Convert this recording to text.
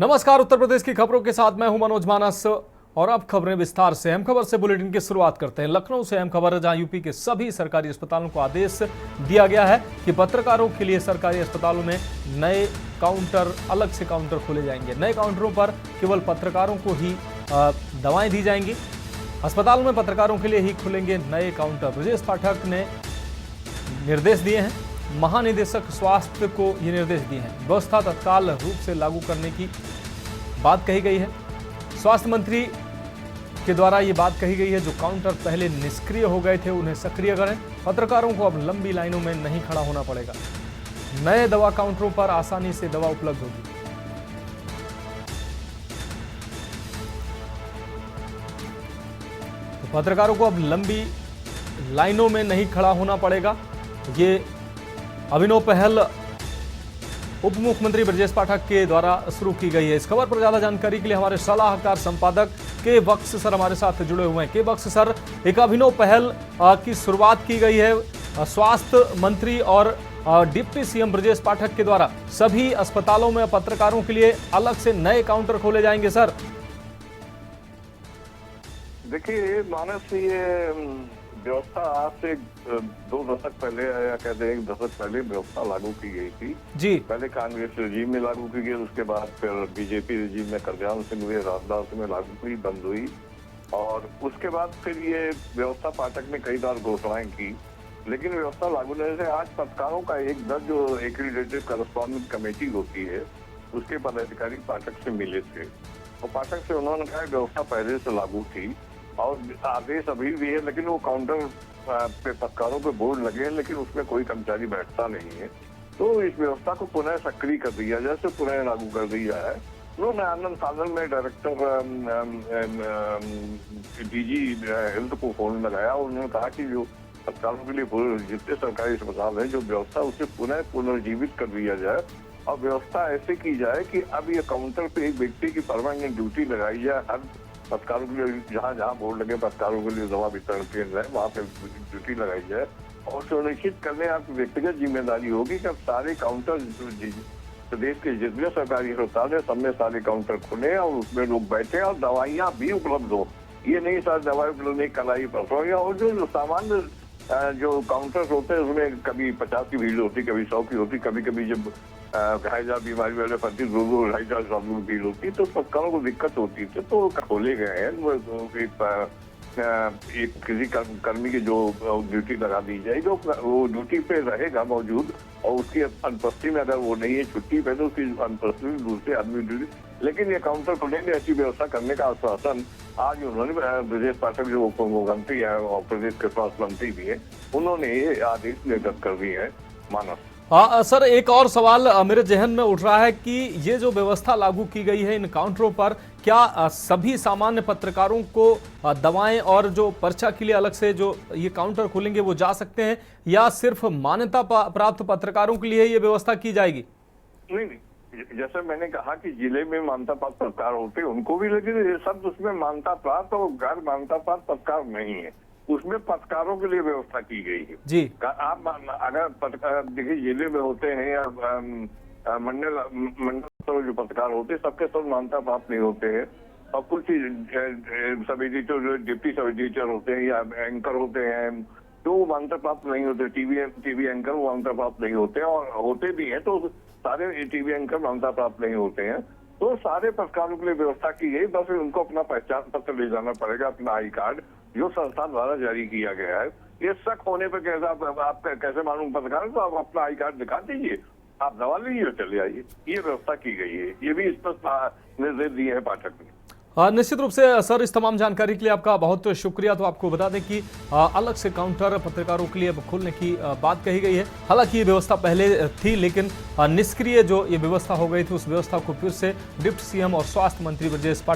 नमस्कार। उत्तर प्रदेश की खबरों के साथ मैं हूं मनोज मानस और अब खबरें विस्तार से। अहम खबर से बुलेटिन की शुरुआत करते हैं। लखनऊ से अहम खबर, जहां यूपी के सभी सरकारी अस्पतालों को आदेश दिया गया है कि पत्रकारों के लिए सरकारी अस्पतालों में नए काउंटर, अलग से काउंटर खोले जाएंगे। नए काउंटरों पर केवल पत्रकारों को ही दवाएं दी जाएंगी। अस्पतालों में पत्रकारों के लिए ही खुलेंगे नए काउंटर। ब्रजेश पाठक ने निर्देश दिए हैं। महानिदेशक स्वास्थ्य को ये निर्देश दिए हैं। व्यवस्था तत्काल रूप से लागू करने की बात कही गई है। स्वास्थ्य मंत्री के द्वारा ये बात कही गई है, जो काउंटर पहले निष्क्रिय हो गए थे उन्हें सक्रिय करें। पत्रकारों को अब लंबी लाइनों में नहीं खड़ा होना पड़ेगा। नए दवा काउंटरों पर आसानी से दवा उपलब्ध होगी। तो पत्रकारों को अब लंबी लाइनों में नहीं खड़ा होना पड़ेगा। ये अभिनव पहल उप मुख्यमंत्री ब्रजेश पाठक के द्वारा शुरू की गई है। इस खबर पर ज्यादा जानकारी के लिए हमारे सलाहकार संपादक के बख्श सर हमारे साथ जुड़े हुए हैं। के बख्श सर, एक अभिनव पहल की शुरुआत की गई है स्वास्थ्य मंत्री और डिप्टी सीएम ब्रजेश पाठक के द्वारा। सभी अस्पतालों में पत्रकारों के लिए अलग से नए काउंटर खोले जाएंगे। सर देखिए मानस, ये व्यवस्था आज से 2 दशक पहले या कहते हैं 1 दशक पहले व्यवस्था लागू की गई थी जी। पहले कांग्रेस रेजिम में लागू की गई, उसके बाद फिर बीजेपी रेजिम में कल्याण सिंह हुए, राजदास में लागू हुई, बंद हुई, और उसके बाद फिर ये व्यवस्था पाठक ने कई बार घोषणाएं की। लेकिन व्यवस्था लागू होने से आज पत्रकारों का एक दल, जो एक्रीडेटेड करस्पॉन्डेंट कमेटी होती है, उसके पदाधिकारी पाठक से मिले थे और पाठक से उन्होंने कहा व्यवस्था पहले से लागू थी और आदेश अभी भी है, लेकिन वो काउंटर पे पत्रकारों पे बोर्ड लगे हैं, लेकिन उसमें कोई कर्मचारी बैठता नहीं है। तो इस व्यवस्था को पुनः सक्रिय कर दिया जाए, से पुनः लागू कर दिया है। उन्होंने आनंद साधन में डायरेक्टर डीजी हेल्थ को फोन लगाया और उन्होंने कहा कि जो पत्रकारों के लिए जितने सरकारी अस्पताल है, जो व्यवस्था उसे पुनः पुनर्जीवित कर दिया जाए और व्यवस्था ऐसे की जाए कि अब ये काउंटर पे एक व्यक्ति की परमानेंट ड्यूटी लगाई जाए। हर पत्रकारों के लिए जहाँ जहाँ बोर्ड लगे पत्रकारों के लिए दवा वितरण केंद्र है, वहाँ पे ड्यूटी लगाई जाए और सुनिश्चित करने आपकी व्यक्तिगत जिम्मेदारी होगी कि अब सारे काउंटर प्रदेश के जितने सरकारी अस्पताल है सब में सारे काउंटर खुले और उसमें लोग बैठे और दवाइयाँ भी उपलब्ध हो। ये नहीं सारी दवाई उपलब्ध नहीं कराई परसों, और जो सामान्य जो काउंटर्स होते हैं उसमें कभी 50 की भीड़ होती, कभी 100 की होती, कभी कभी जब 2,500 बीमारी वाले 2,500 की भीड़ होती तो पत्रकारों को दिक्कत होती थी, तो खोले गए हैं। एक किसी कर्मी की जो ड्यूटी लगा दी जाएगी, वो ड्यूटी पे रहेगा मौजूद और उसकी अनुपस्थिति में अगर वो नहीं है छुट्टी पे तो उसकी अनुपस्थिति में दूसरे आदमी ड्यूटी, लेकिन ये काउंटर खुलेंगे, ऐसी व्यवस्था करने का आश्वासन आज उन्होंने ब्रजेश पाठक जो उप मुख्यमंत्री है और प्रदेश के स्वास्थ्य मंत्री भी है, उन्होंने ये आदेश निर्गत कर दिए हैं। मानस सर, एक और सवाल मेरे जहन में उठ रहा है कि ये जो व्यवस्था लागू की गई है इन काउंटरों पर, क्या सभी सामान्य पत्रकारों को दवाएं और जो पर्चा के लिए अलग से जो ये काउंटर खुलेंगे वो जा सकते हैं, या सिर्फ मान्यता प्राप्त पत्रकारों के लिए ये व्यवस्था की जाएगी? नहीं, जैसे मैंने कहा कि जिले में मान्यता प्राप्त पत्रकार होते हैं उनको भी, लेकिन ये सब उसमें मान्यता प्राप्त और गैर मान्यता प्राप्त पत्रकार नहीं है, उसमें पत्रकारों के लिए व्यवस्था की गई है जी। आप अगर पत्रकार देखिए जिले में होते हैं या मंडल जो पत्रकार होते हैं, सबके सब मान्यता प्राप्त नहीं होते हैं और कुछ sub editor, deputy sub editor होते हैं या एंकर होते हैं तो मान्यता प्राप्त नहीं होते। टीवी एंकर वो मान्यता प्राप्त नहीं होते और होते भी हैं तो सारे टीवी एंकर मान्यता प्राप्त नहीं होते हैं। तो सारे पत्रकारों के लिए व्यवस्था की गई, बस उनको अपना पहचान पत्र ले जाना पड़ेगा, अपना आई कार्ड जो संस्था द्वारा जारी किया गया है। ये शक होने पर कैसे आप कैसे मालूम पत्रकार, तो आप अपना आई कार्ड दिखा दीजिए, आप दवा लीजिए, चले आइए। ये व्यवस्था की गई है, ये भी स्पष्ट निर्देश दिए हैं पाठक ने। निश्चित रूप से सर, इस तमाम जानकारी के लिए आपका बहुत शुक्रिया। तो आपको बता दें कि अलग से काउंटर पत्रकारों के लिए अब खोलने की बात कही गई है। हालांकि ये व्यवस्था पहले थी, लेकिन निष्क्रिय जो ये व्यवस्था हो गई थी उस व्यवस्था को फिर से डिप्टी सीएम और स्वास्थ्य मंत्री ब्रजेश